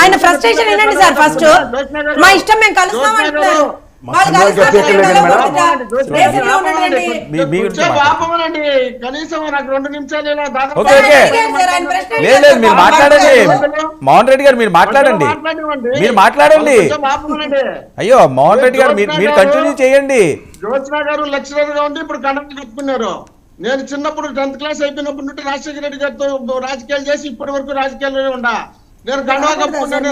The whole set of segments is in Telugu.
ఆయన ఫ్రస్ట్రేషన్ ఏంటండి సార్? ఫస్ట్ మా ఇష్టం మేము కలుస్తాం అంటున్నారు. కనీసం నాకు 2 నిమిషాలు మీరు మాట్లాడండి. మోహన్ రెడ్డి గారు మీరు మాట్లాడండి. అయ్యో మోహన్ రెడ్డి గారు మీరు కంటిన్యూ చేయండి. జ్యోత్స్న గారు లెక్చరర్ గా ఉండి ఇప్పుడు కండక్టర్ కట్టుకున్నారు. నేను చిన్నప్పుడు 10th క్లాస్ అయిపోయినప్పటి నుండి రాజశేఖర రెడ్డి గారితో రాజకీయాలు చేసి ఇప్పటి వరకు రాజకీయాల్లోనే ఉండా. నేను గండవా కప్పుకున్నాను,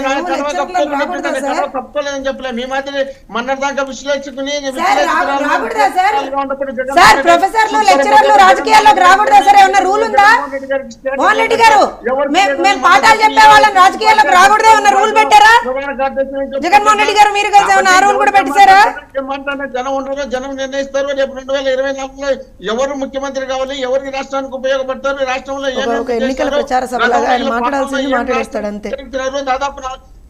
కప్పుకోలేదని చెప్పలేదు. మీ మాదిరి మొన్నటి దాకా విశ్లేషకుని ప్రొఫెసర్లు లెక్చరర్లు రాజకీయాల్లోకి రాకూడదా సార్? ఏమన్నా రూల్ ఉందా? మోహన్ రెడ్డి గారు మేము పాఠాలు చెప్పే వాళ్ళని రాజకీయాల్లోకి రాకూడదా? ఏమన్నా రూల్ పెట్టారా? జగన్మోహన్ రెడ్డి గారు మీరు కలిసి ఏమన్నా రూల్ కూడా పెట్టారా? జనం ఉండరు, జనం నిర్ణయిస్తారు. రేపు 2024లో ఎవరు ముఖ్యమంత్రి కావాలి, ఎవరికి రాష్ట్రానికి ఉపయోగపడతారు, రాష్ట్రంలో ఎన్నికల ప్రచార సభలాగా ఆయన మాట్లాడాల్సింది మాట్లాడేస్తాడు అంతే. దాదాపు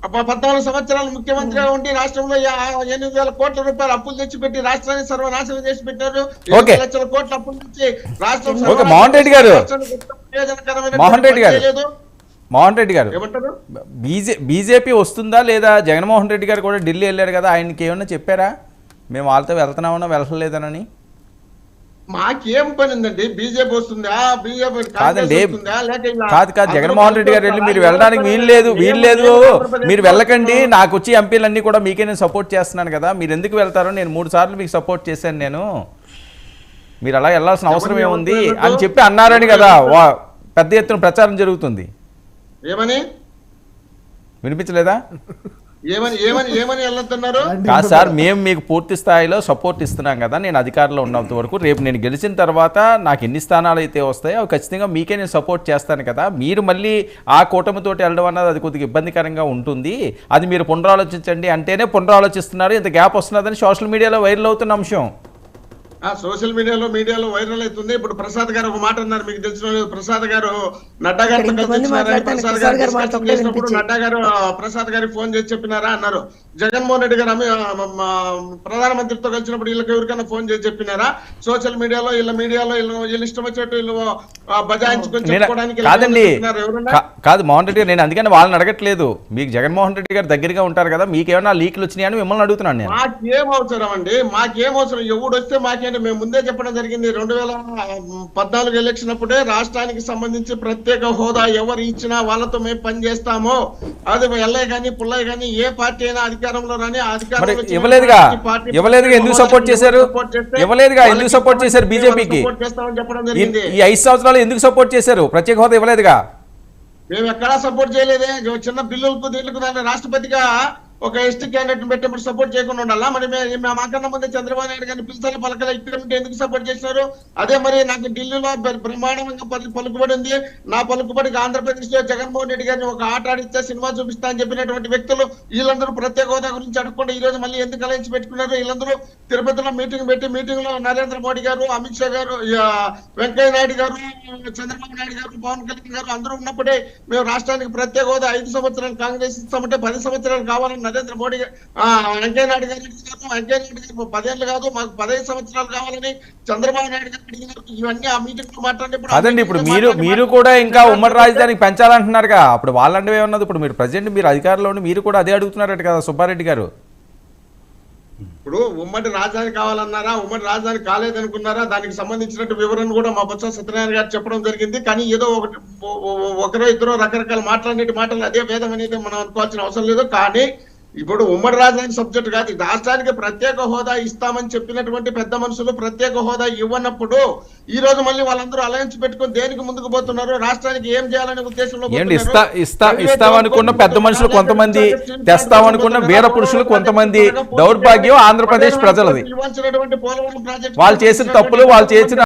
14 సంవత్సరాలు ముఖ్యమంత్రిగా ఉండి రాష్ట్రంలో 8,000 కోట్ల రూపాయలు అప్పులు తెచ్చిపెట్టి రాష్ట్రాన్ని సర్వనాశనం చేసి పెట్టారు. 7 లక్షల కోట్ల అప్పులు తెచ్చి రాష్ట్రం మోహన్ రెడ్డి గారు బీజేపీ వస్తుందా లేదా? జగన్మోహన్ రెడ్డి గారు కూడా ఢిల్లీ వెళ్ళారు కదా, ఆయనకి ఏమన్నా చెప్పారా మేము వాళ్ళతో వెళ్తున్నామన్నా వెళ్ళలేదనని? మాకేం పని ఉందండి? బీజేపీ వస్తుందా? బీజేపీ కాదండి, కాదు జగన్మోహన్ రెడ్డి గారు వెళ్ళి మీరు వెళ్ళడానికి వీల్లేదు. మీరు వెళ్ళకండి, నాకు వచ్చి ఎంపీలన్నీ కూడా మీకే నేను సపోర్ట్ చేస్తున్నాను కదా, మీరు ఎందుకు వెళ్తారో నేను 3 సార్లు మీకు సపోర్ట్ చేశాను. నేను మీరు అలా వెళ్ళాల్సిన అవసరం ఏముంది అని చెప్పి అన్నారని కదా పెద్ద ఎత్తున ప్రచారం జరుగుతుంది. ఏమని వినిపించలేదా? కాదు సార్, మేము మీకు పూర్తి స్థాయిలో సపోర్ట్ ఇస్తున్నాం కదా. నేను అధికారంలో ఉన్నంత వరకు రేపు నేను గెలిచిన తర్వాత నాకు ఎన్ని స్థానాలు అయితే వస్తాయో అవి ఖచ్చితంగా మీకే నేను సపోర్ట్ చేస్తాను కదా. మీరు మళ్ళీ ఆ కూటమితోటి వెళ్ళడం అన్నది అది కొద్దిగా ఇబ్బందికరంగా ఉంటుంది. అది మీరు పునరాలోచించండి అంటేనే పునరాలోచిస్తున్నారు. ఇంత గ్యాప్ వస్తున్నదని సోషల్ మీడియాలో వైరల్ అవుతున్న అంశం. సోషల్ మీడియాలో వైరల్ అవుతుంది. ఇప్పుడు ప్రసాద్ గారు ఒక మాట అన్నారు, మీకు తెలిసిన ప్రసాద్ గారు నడ్డా గారితో చేసినప్పుడు నడ్డా గారు ప్రసాద్ గారికి ఫోన్ చేసి చెప్పినారా అన్నారు. జగన్మోహన్ రెడ్డి గారు ప్రధానమంత్రితో కలిసినప్పుడు వీళ్ళకి ఎవరికైనా ఫోన్ చేసి చెప్పినారా? సోషల్ మీడియాలో వీళ్ళు ఇష్టం వచ్చినట్టు వీళ్ళు బజాయించుకొని చెప్పుకోవడానికి కాదు మోహన్ రెడ్డి గారు, నేను అందుకని వాళ్ళని అడగట్లేదు. మీకు జగన్మోహన్ రెడ్డి గారు దగ్గరగా ఉంటారు కదా, మీకేమైనా లీక్లు వచ్చినాయని మిమ్మల్ని అడుగుతున్నాను నేను. మాకేం అవసరం అండి? మాకేం అవసరం? ఎవడు వస్తే మాకేంటి? మేము ముందే చెప్పడం జరిగింది. 2014 ఎలక్షన్ అప్పుడే రాష్ట్రానికి సంబంధించి ప్రత్యేక హోదా ఎవరు ఇచ్చినా వాళ్ళతో మేము పనిచేస్తాము. అది ఎల్లయ్య కానీ పుల్లయ్య కానీ ఏ పార్టీ అయినా అధికారంలో రాని ఇవ్వలేదుగా ఎందుకు సపోర్ట్ చేశారు? ఎందుకు సపోర్ట్ చేశారు బీజేపీకి? ఈ 5 సంవత్సరాలు ఎందుకు సపోర్ట్ చేశారు? ప్రత్యేక హోదా ఇవ్వలేదుగా. మేము ఎక్కడా సపోర్ట్ చేయలేదే. చిన్న బిల్లులకు దీనికి దాన్ని రాష్ట్రపతిగా ఒక ఎస్టీ క్యాండిడేట్ పెట్టినప్పుడు సపోర్ట్ చేయకుండా ఉండాలా? మరి మాకన్నా ముందే చంద్రబాబు నాయుడు గారిని పిలిచాలి పలకల ఇక్కడ ఎందుకు సపోర్ట్ చేసినారు? అదే మరి నాకు ఢిల్లీలో బ్రహ్మాండంగా పలుకుబడి ఉంది. నా పలుకుబడికి ఆంధ్రప్రదేశ్ లో జగన్మోహన్ రెడ్డి గారిని ఒక ఆట ఆడిస్తే సినిమా చూపిస్తా అని చెప్పినటువంటి వ్యక్తులు వీళ్ళందరూ ప్రత్యేక హోదా గురించి అడగకుండా ఈ రోజు మళ్ళీ ఎందుకు అలయించి పెట్టుకున్నారు? వీళ్ళందరూ తిరుపతిలో మీటింగ్ లో నరేంద్ర మోడీ గారు, అమిత్ షా గారు, వెంకయ్య నాయుడు గారు, చంద్రబాబు నాయుడు గారు, పవన్ కళ్యాణ్ గారు అందరూ ఉన్నప్పుడే మేము రాష్ట్రానికి ప్రత్యేక హోదా 5 సంవత్సరాలు కాంగ్రెస్ ఇస్తామంటే 10 సంవత్సరాలు కావాలని నరేంద్ర మోడీ వెంకయ్య నాయుడు గారు 10 ఏళ్ళు కాదు మాకు 15 సంవత్సరాలు కావాలని చంద్రబాబు నాయుడు గారు అడిగినారు. ఇవన్నీ ఆ మీటింగ్ లో మాట్లాడినప్పుడు అదండి. ఇప్పుడు మీరు కూడా ఇంకా ఉమ్మడి రాజధానికి పెంచాలంటున్నారుగా. అప్పుడు వాళ్ళంటే ఏమన్నది? ఇప్పుడు మీరు ప్రజెంట్ మీరు అధికారంలో ఉండి మీరు కూడా అదే అడుగుతున్నారట కదా సుబ్బారెడ్డి గారు. ఇప్పుడు ఉమ్మడి రాజధాని కావాలన్నారా? ఉమ్మడి రాజధాని కాలేదనుకున్నారా? దానికి సంబంధించినట్టు వివరణ కూడా మా బొత్స సత్యనారాయణ గారు చెప్పడం జరిగింది. కానీ ఏదో ఒకరో ఇద్దరు రకరకాల మాటలు అదే వేదం అనేది మనం అనుకోవాల్సిన అవసరం లేదు. కానీ ఇప్పుడు ఉమ్మడి రాజధాని సబ్జెక్ట్ కాదు. రాష్ట్రానికి ప్రత్యేక హోదా ఇస్తామని చెప్పినటువంటి పెద్ద మనుషులు ప్రత్యేక హోదా ఇవ్వనప్పుడు ఈ రోజు మళ్ళీ వాళ్ళందరూ అలయన్స్ పెట్టుకుని దేనికి ముందుకు పోతున్నారు? రాష్ట్రానికి ఏం చేయాలనే ఉద్దేశంలో ఇస్తామనుకున్న పెద్ద మనుషులు కొంతమంది, తెస్తామనుకున్న వీర పురుషులు కొంతమంది. దౌర్భాగ్యం ఆంధ్రప్రదేశ్ ప్రజలది. ఇవ్వాల్సినటువంటి పోలవరం ప్రాజెక్ట్ వాళ్ళు చేసిన తప్పులు, వాళ్ళు చేసిన